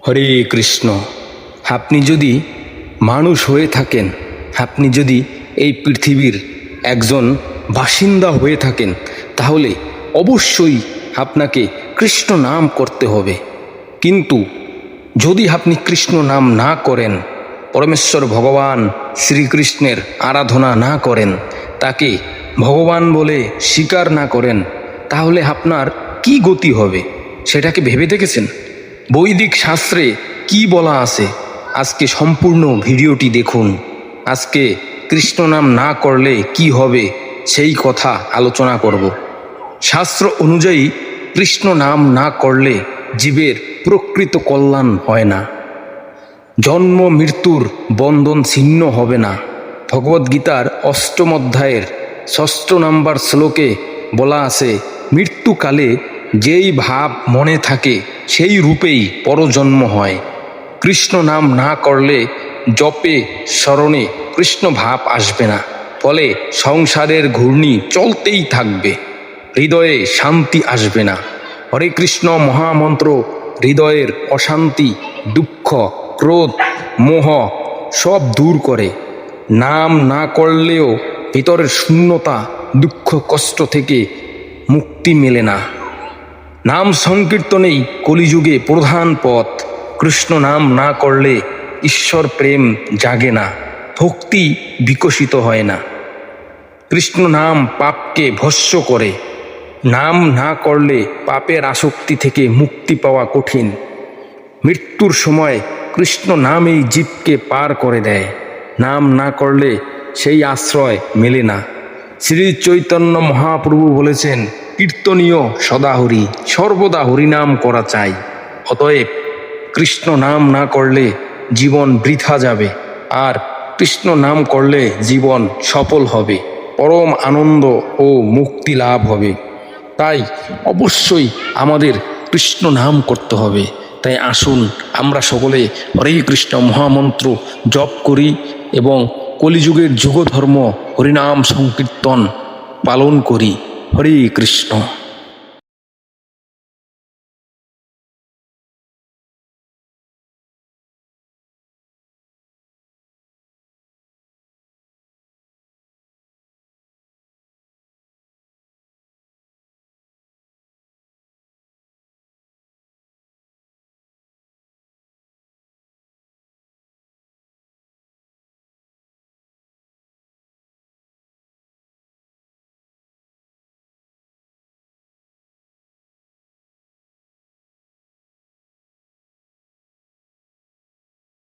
হরে কৃষ্ণ। আপনি যদি মানুষ হয়ে থাকেন, আপনি যদি এই পৃথিবীর একজন বাসিন্দা হয়ে থাকেন, তাহলে অবশ্যই আপনাকে কৃষ্ণ নাম করতে হবে। কিন্তু যদি আপনি কৃষ্ণ নাম না করেন, পরমেশ্বর ভগবান শ্রীকৃষ্ণের আরাধনা না করেন, তাকে ভগবান বলে স্বীকার না করেন, তাহলে আপনার কি গতি হবে সেটাকে ভেবে দেখেছেন? বৈদিক শাস্ত্রে কি বলা আছে আজকে সম্পূর্ণ ভিডিওটি দেখুন। আজকে কৃষ্ণ নাম না করলে কি হবে সেই কথা আলোচনা করব। শাস্ত্র অনুযায়ী কৃষ্ণ নাম না করলে জীবের প্রকৃত কল্যাণ হয় না, জন্ম মৃত্যুর বন্ধন ছিন্ন হবে না। ভগবদ্গীতার ৮ম অধ্যায়ের ৬ষ্ঠ নম্বর শ্লোকে বলা আছে, মৃত্যুকালে যেই ভাব মনে থাকে সেই রূপেই পরজন্ম হয়। কৃষ্ণ নাম না করলে জপে স্মরণে কৃষ্ণ ভাব আসবে না, ফলে সংসারের ঘূর্ণি চলতেই থাকবে, হৃদয়ে শান্তি আসবে না। হরে কৃষ্ণ মহামন্ত্র হৃদয়ের অশান্তি, দুঃখ, ক্রোধ, মোহ সব দূর করে। নাম না করলেও ভিতরের শূন্যতা, দুঃখ, কষ্ট থেকে মুক্তি মেলে না। নাম সংকীর্তনেই কলিযুগে প্রধান পথ। কৃষ্ণ নাম না করলে ঈশ্বর প্রেম জাগে না, ভক্তি বিকশিত হয় না। কৃষ্ণ নাম পাপকে ভস্ম করে। নাম না করলে পাপের আসক্তি থেকে মুক্তি পাওয়া কঠিন। মৃত্যুর সময় কৃষ্ণ নামেই জীবকে পার করে দেয়। নাম না করলে সেই আশ্রয় মেলে না। শ্রী চৈতন্য মহাপ্রভু বলেছেন, কীর্তনীয় সদা হরি, সর্বদা হরিনাম করা চাই। অতএব কৃষ্ণ নাম না করলে জীবন বৃথা যাবে, আর কৃষ্ণ নাম করলে জীবন সফল হবে, পরম আনন্দ ও মুক্তি লাভ হবে। তাই অবশ্যই আমাদের কৃষ্ণ নাম করতে হবে। তাই আসুন আমরা সকলে হরে কৃষ্ণ মহামন্ত্র জপ করি এবং কলিযুগের যুগধর্ম হরিনাম সংকীর্তন পালন করি। হরে কৃষ্ণ।